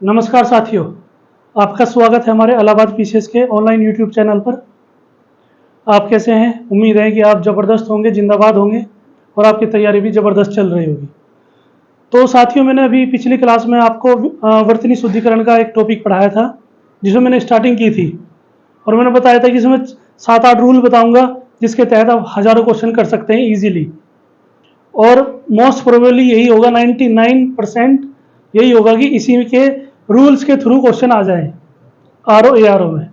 नमस्कार साथियों, आपका स्वागत है हमारे इलाहाबाद पीसीएस के ऑनलाइन यूट्यूब चैनल पर। आप कैसे हैं? उम्मीद है कि आप ज़बरदस्त होंगे, जिंदाबाद होंगे और आपकी तैयारी भी ज़बरदस्त चल रही होगी। तो साथियों, मैंने अभी पिछली क्लास में आपको वर्तनी शुद्धिकरण का एक टॉपिक पढ़ाया था, जिसमें मैंने स्टार्टिंग की थी और मैंने बताया था कि इसमें 7-8 रूल बताऊंगा जिसके तहत आप हज़ारों क्वेश्चन कर सकते हैं ईजिली। और मोस्ट प्रोबेबली यही होगा, 99% यही होगा कि इसी के रूल्स के थ्रू क्वेश्चन आ जाए आरओ एआरओ में।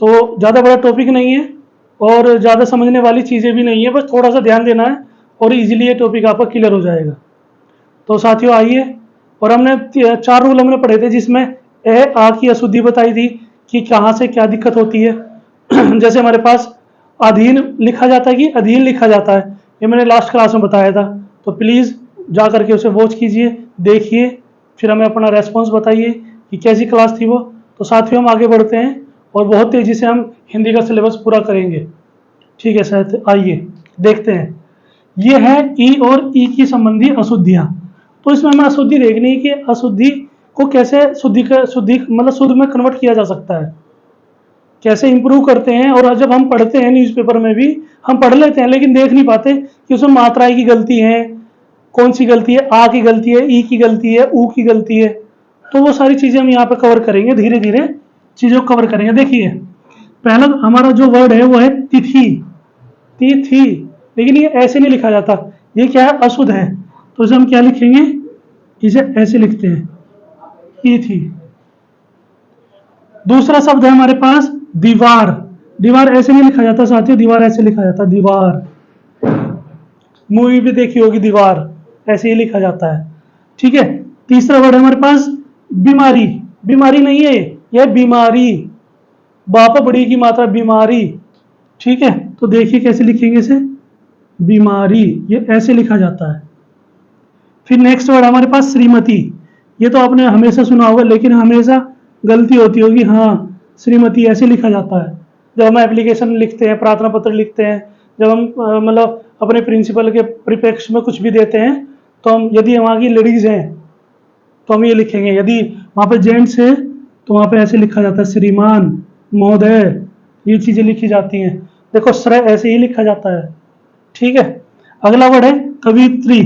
तो ज़्यादा बड़ा टॉपिक नहीं है और ज़्यादा समझने वाली चीज़ें भी नहीं है, बस थोड़ा सा ध्यान देना है और इजीली ये टॉपिक आपका क्लियर हो जाएगा। तो साथियों आइए, और हमने 4 रूल हमने पढ़े थे, जिसमें ए आ की अशुद्धि बताई थी कि कहाँ से क्या दिक्कत होती है। जैसे हमारे पास अधीन लिखा जाता है कि अधीन लिखा जाता है, ये मैंने लास्ट क्लास में बताया था। तो प्लीज़ जा करके उसे वॉच कीजिए, देखिए, फिर हमें अपना रेस्पॉन्स बताइए कि कैसी क्लास थी वो। तो साथियों हम आगे बढ़ते हैं और बहुत तेज़ी से हम हिंदी का सिलेबस पूरा करेंगे। ठीक है साथ, आइए देखते हैं। ये है ई और ई की संबंधी अशुद्धियाँ। तो इसमें हमें अशुद्धि देखनी है कि अशुद्धि को कैसे शुद्धि मतलब शुद्ध में कन्वर्ट किया जा सकता है, कैसे इंप्रूव करते हैं। और जब हम पढ़ते हैं न्यूज़पेपर में भी हम पढ़ लेते हैं, लेकिन देख नहीं पाते कि उसमें मात्राएं की गलती है, कौन सी गलती है, आ की गलती है, ई की गलती है, ऊ की गलती है। तो वो सारी चीज़ें हम यहाँ पे कवर करेंगे, धीरे धीरे चीज़ों को कवर करेंगे। देखिए, पहला हमारा जो वर्ड है वो है तिथि। तिथि, लेकिन ये ऐसे नहीं लिखा जाता, ये क्या है, अशुद्ध है। तो इसे हम क्या लिखेंगे, इसे ऐसे लिखते हैं, तिथि। दूसरा शब्द है हमारे पास दीवार। दीवार ऐसे नहीं लिखा जाता साथियों, दीवार ऐसे लिखा जाता, दीवार। मूवी भी देखी होगी, दीवार ऐसे ही लिखा जाता है। ठीक है। तीसरा वर्ड है हमारे पास बीमारी। बीमारी नहीं है, यह बीमारी, बापा बड़ी की मात्रा बीमारी। ठीक है, तो देखिए कैसे लिखेंगे इसे, बीमारी, ये ऐसे लिखा जाता है। फिर नेक्स्ट वर्ड हमारे पास श्रीमती। ये तो आपने हमेशा सुना होगा, लेकिन हमेशा गलती होती होगी। हाँ, श्रीमती ऐसे लिखा जाता है। जब हम एप्लीकेशन लिखते हैं, प्रार्थना पत्र लिखते हैं, जब हम मतलब अपने प्रिंसिपल के परिप्रेक्ष्य में कुछ भी देते हैं, तो हम, यदि वहाँ की लेडीज हैं तो हम ये लिखेंगे, यदि वहाँ पे जेंट्स है तो वहाँ पे ऐसे लिखा जाता है, श्रीमान, महोदय, ये चीज़ें लिखी जाती हैं। देखो, श्रेय ऐसे ही लिखा जाता है। ठीक है। अगला वर्ड है कवित्री।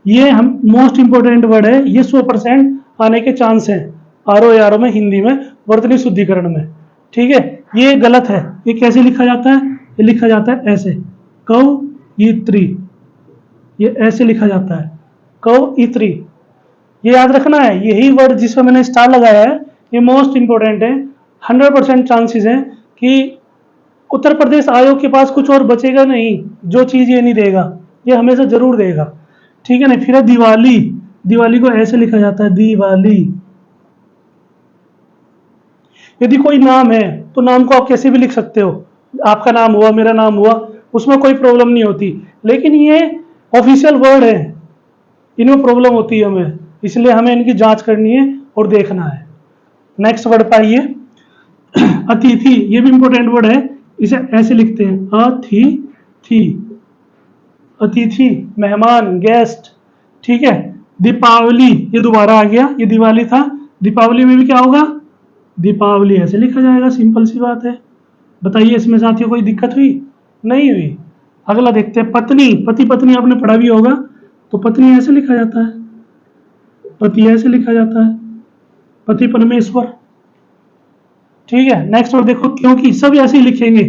ये हम मोस्ट इंपोर्टेंट वर्ड है, ये 100% आने के चांस हैं आरओ एआरओ में, हिंदी में, वर्तनी शुद्धिकरण में। ठीक है, ये गलत है। ये कैसे लिखा जाता है, ये लिखा जाता है ऐसे, कवित्री, ये ऐसे लिखा जाता है, कवित्री। ये याद रखना है, यही वर्ड जिसमें मैंने स्टार लगाया है, ये मोस्ट इंपोर्टेंट है। 100% चांसेस हैं कि उत्तर प्रदेश आयोग के पास कुछ और बचेगा नहीं जो चीज ये नहीं देगा, ये हमेशा जरूर देगा। ठीक है ना। फिर है दिवाली। दिवाली को ऐसे लिखा जाता है, दिवाली। यदि कोई नाम है तो नाम को आप कैसे भी लिख सकते हो, आपका नाम हुआ, मेरा नाम हुआ, उसमें कोई प्रॉब्लम नहीं होती। लेकिन ये ऑफिशियल वर्ड है, इनमें प्रॉब्लम होती है हमें, इसलिए हमें इनकी जांच करनी है और देखना है। नेक्स्ट वर्ड पाइए, अतिथि। ये भी इंपॉर्टेंट वर्ड है, इसे ऐसे लिखते हैं, अतिथि, अतिथि, मेहमान, गेस्ट। ठीक है। दीपावली, ये दोबारा आ गया, ये दिवाली था, दीपावली में भी क्या होगा, दीपावली ऐसे लिखा जाएगा। सिंपल सी बात है। बताइए इसमें साथियों कोई दिक्कत हुई? नहीं हुई। अगला देखते हैं, पत्नी। पति पत्नी आपने पढ़ा भी होगा, तो पत्नी ऐसे लिखा जाता है, पति ऐसे लिखा जाता है, पति परमेश्वर। ठीक है। नेक्स्ट वर्ड देखो, क्योंकि। सब ऐसे ही लिखेंगे,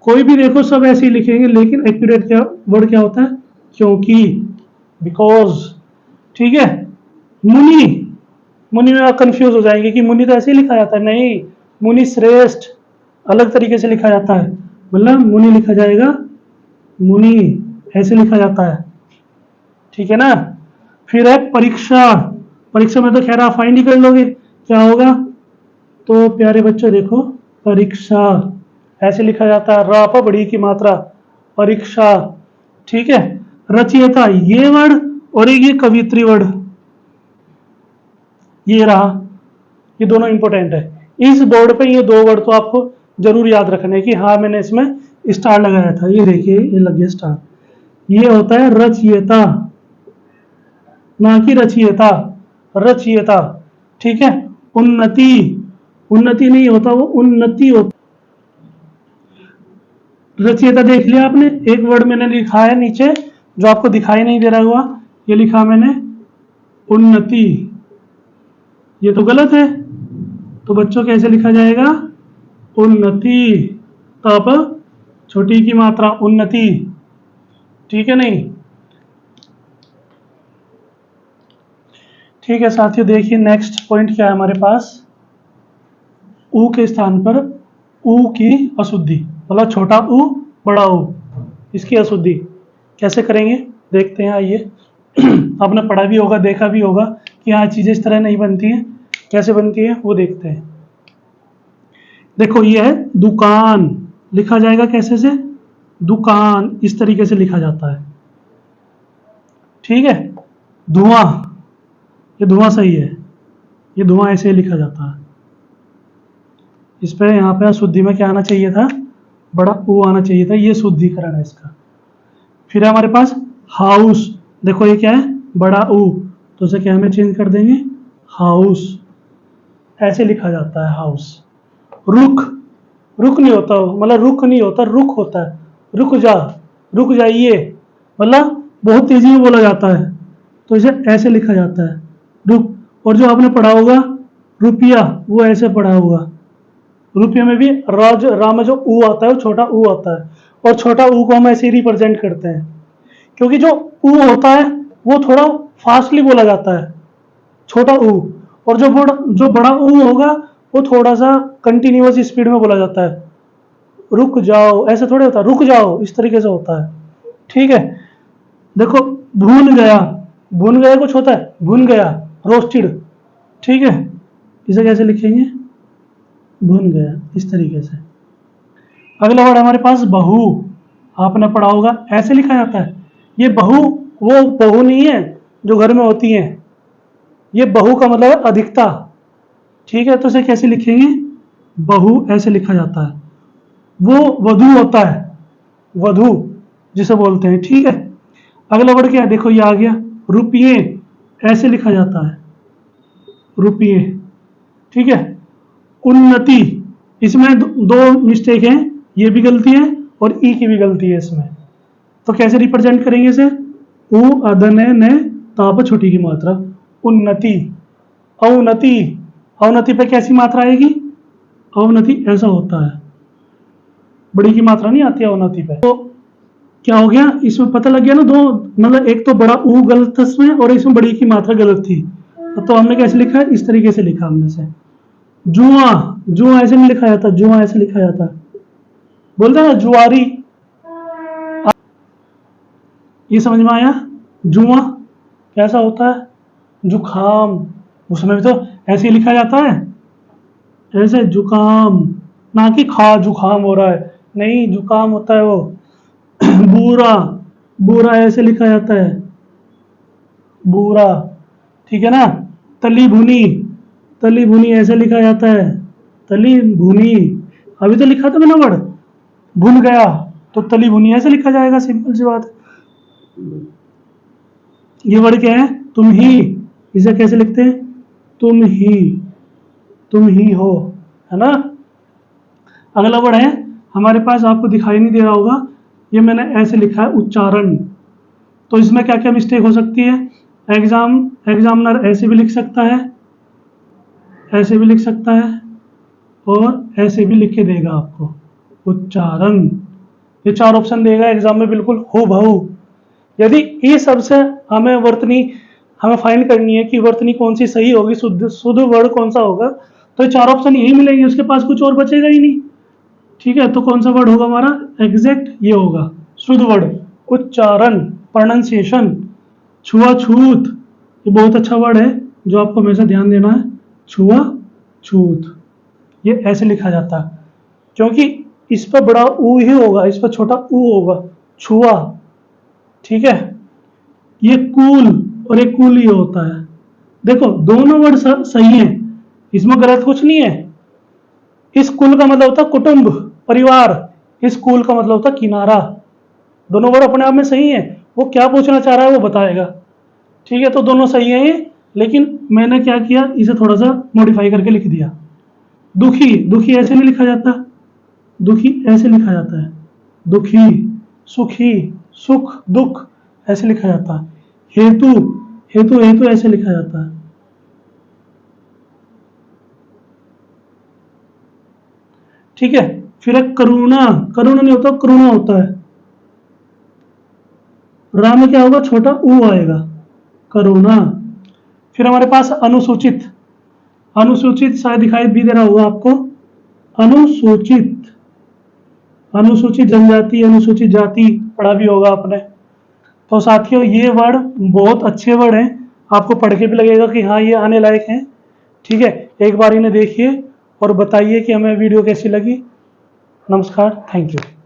कोई भी देखो सब ऐसे ही लिखेंगे, लेकिन एक्यूरेट क्या वर्ड क्या होता है, क्योंकि, बिकॉज। ठीक है। मुनि। मुनि में आप कंफ्यूज हो जाएंगे कि मुनि तो ऐसे ही लिखा जाता है, नहीं, मुनि श्रेष्ठ अलग तरीके से लिखा जाता है, मतलब मुनि लिखा जाएगा, मुनि ऐसे लिखा जाता है। ठीक है ना। फिर है परीक्षा। परीक्षा में तो खैर आप फाइंड ही कर लोगे क्या होगा। तो प्यारे बच्चों देखो, परीक्षा ऐसे लिखा जाता है, रा पर बड़ी की मात्रा, परीक्षा। ठीक है। रचयिता, ये वर्ड, और ये कवित्री वर्ड, ये रहा, ये दोनों इंपॉर्टेंट है। इस बोर्ड पे ये 2 वर्ड तो आपको जरूर याद रखने की। हाँ, मैंने इसमें स्टार लगाया था, ये देखिए, ये लग गया स्टार। ये होता है रचयिता, ना कि रचयिता, रचयिता। ठीक है, उन्नति, उन्नति नहीं होता, वो उन्नति होता। रचयिता देख लिया आपने, एक वर्ड मैंने लिखा है नीचे जो आपको दिखाई नहीं दे रहा हुआ, ये लिखा मैंने उन्नति, ये तो गलत है, तो बच्चों कैसे लिखा जाएगा? उन्नति। तो अब छोटी की मात्रा उन्नति, ठीक है नहीं? ठीक है साथियों, देखिए नेक्स्ट पॉइंट क्या है हमारे पास। ऊ के स्थान पर ऊ की अशुद्धि, मतलब छोटा ऊ बड़ा ऊ, इसकी अशुद्धि कैसे करेंगे देखते हैं, आइए। आपने पढ़ा भी होगा, देखा भी होगा कि हाँ चीजें इस तरह नहीं बनती हैं, कैसे बनती है वो देखते हैं। देखो ये है दुकान, लिखा जाएगा कैसे से? दुकान, इस तरीके से लिखा जाता है, ठीक है। धुआं, ये धुआं सही है, ये धुआं ऐसे लिखा जाता है। इस पे यहाँ पे अशुद्धि में क्या आना चाहिए था? बड़ा ऊ आना चाहिए था, ये शुद्धिकरण है इसका। फिर हमारे पास हाउस, देखो ये क्या है? बड़ा ऊ, तो उसे क्या में चेंज कर देंगे? हाउस, ऐसे लिखा जाता है हाउस। रुख, रुख नहीं होता, मतलब रुख नहीं होता, रुख होता है, रुक जा, रुक जाइए, मतलब बहुत तेजी में बोला जाता है, तो इसे ऐसे लिखा जाता है रुक। और जो आपने पढ़ा होगा रुपया, वो ऐसे पढ़ा होगा, रुपये में भी रा में जो ऊ आता है वो छोटा ऊ आता है, और छोटा ऊ को हम ऐसे ही रिप्रेजेंट करते हैं, क्योंकि जो ऊ होता है वो थोड़ा फास्टली बोला जाता है, छोटा ऊ, और जो बड़ा ऊ होगा वो थोड़ा सा कंटिन्यूअस स्पीड में बोला जाता है। रुक जाओ ऐसे थोड़े होता है, रुक जाओ इस तरीके से होता है, ठीक है। देखो भून गया, भून गया कुछ होता है, भून गया, रोस्टेड, ठीक है, इसे कैसे लिखेंगे? भून गया, इस तरीके से। अगला वर्ड हमारे पास बहू, आपने पढ़ा होगा ऐसे लिखा जाता है। ये बहू वो बहू नहीं है जो घर में होती है, ये बहू का मतलब है अधिकता, ठीक है। तो इसे कैसे लिखेंगे? बहू ऐसे लिखा जाता है। वो वधू होता है, वधू जिसे बोलते हैं, ठीक है। अगला वर्ड क्या है? देखो ये आ गया रुपये, ऐसे लिखा जाता है रुपये, ठीक है। उन्नति, इसमें दो मिस्टेक है, ये भी गलती है और ई की भी गलती है इसमें, तो कैसे रिप्रेजेंट करेंगे इसे? उ अदने ने ताप छोटी की मात्रा उन्नति। अवनति, अवनति पे कैसी मात्रा आएगी? अवनति ऐसा होता है, बड़ी की मात्रा नहीं आती अवनति पे। तो क्या हो गया इसमें? पता लग गया ना, दो मतलब एक तो बड़ा ऊ गलत था इसमें, और इसमें बड़ी की मात्रा गलत थी, तो हमने कैसे लिखा है? इस तरीके से लिखा हमने से। जुआ, जुआ ऐसे नहीं लिखा जाता, जुआ ऐसे लिखा जाता है, बोलते हैं ना जुआरी, ये समझ में आया? जुआ कैसा होता है? जुखाम, उसमें भी तो ऐसे ही लिखा जाता है, ऐसे जुकाम, ना कि खा जुखाम हो रहा है, नहीं जुकाम होता है वो। बूरा, बूरा ऐसे लिखा जाता है, बूरा, ठीक है ना। तली भुनी, तली भुनी ऐसे लिखा जाता है, तली भुनी। अभी तो लिखा था मैंने वर्ड भून गया, तो तली भुनी ऐसे लिखा जाएगा, सिंपल सी बात। ये वर्ड क्या है? तुम ही, इसे कैसे लिखते हैं? तुम ही, तुम ही हो, है ना। अगला वर्ड है हमारे पास, आपको दिखाई नहीं दे रहा होगा, ये मैंने ऐसे लिखा है उच्चारण। तो इसमें क्या क्या मिस्टेक हो सकती है? एग्जामिनर ऐसे भी लिख सकता है, ऐसे भी लिख सकता है, और ऐसे भी लिख के देगा आपको उच्चारण। ये चार ऑप्शन देगा एग्जाम में बिल्कुल हूबहू। यदि ये सबसे हमें फाइंड करनी है कि वर्तनी कौन सी सही होगी, शुद्ध वर्ड कौन सा होगा, तो ये चार ऑप्शन यही मिलेंगे, उसके पास कुछ और बचेगा ही नहीं, ठीक है। तो कौन सा वर्ड होगा हमारा? एग्जैक्ट ये होगा शुद्ध वर्ड, उच्चारण, प्रोनाउंसिएशन। छुआछूत, ये बहुत अच्छा वर्ड है जो आपको हमेशा ध्यान देना है, छुआछूत, ये ऐसे लिखा जाता है, क्योंकि इस पर बड़ा ऊ ही होगा, इस पर छोटा ऊ होगा, छुआ, ठीक है। ये कूल और ये कूल ही होता है। देखो दोनों वर्ड सही हैं, इसमें गलत कुछ नहीं है। इस कुल का मतलब होता कुटुंब, परिवार, इस कुल का मतलब होता किनारा। दोनों वर्ड अपने आप में सही है, वो क्या पूछना चाह रहा है वो बताएगा, ठीक है। तो दोनों सही है, लेकिन मैंने क्या किया, इसे थोड़ा सा मॉडिफाई करके लिख दिया। दुखी, दुखी ऐसे नहीं लिखा जाता, दुखी ऐसे लिखा जाता है, दुखी, सुखी, सुख, दुख ऐसे लिखा जाता है। हेतु, हेतु, हेतु ऐसे लिखा जाता है। ठीक है। फिर है करुणा, करुणा नहीं होता, करुणा होता है। रा में क्या होगा, छोटा ऊ आएगा, करुणा। फिर हमारे पास अनुसूचित, अनुसूचित शायद दिखाई भी दे रहा होगा आपको, अनुसूचित, अनुसूचित जनजाति, अनुसूचित जाति पढ़ा भी होगा आपने। तो साथियों ये वर्ड बहुत अच्छे वर्ड हैं, आपको पढ़ के भी लगेगा कि हाँ ये आने लायक हैं। ठीक है, एक बार इन्हें देखिए और बताइए कि हमें वीडियो कैसी लगी। नमस्कार, थैंक यू।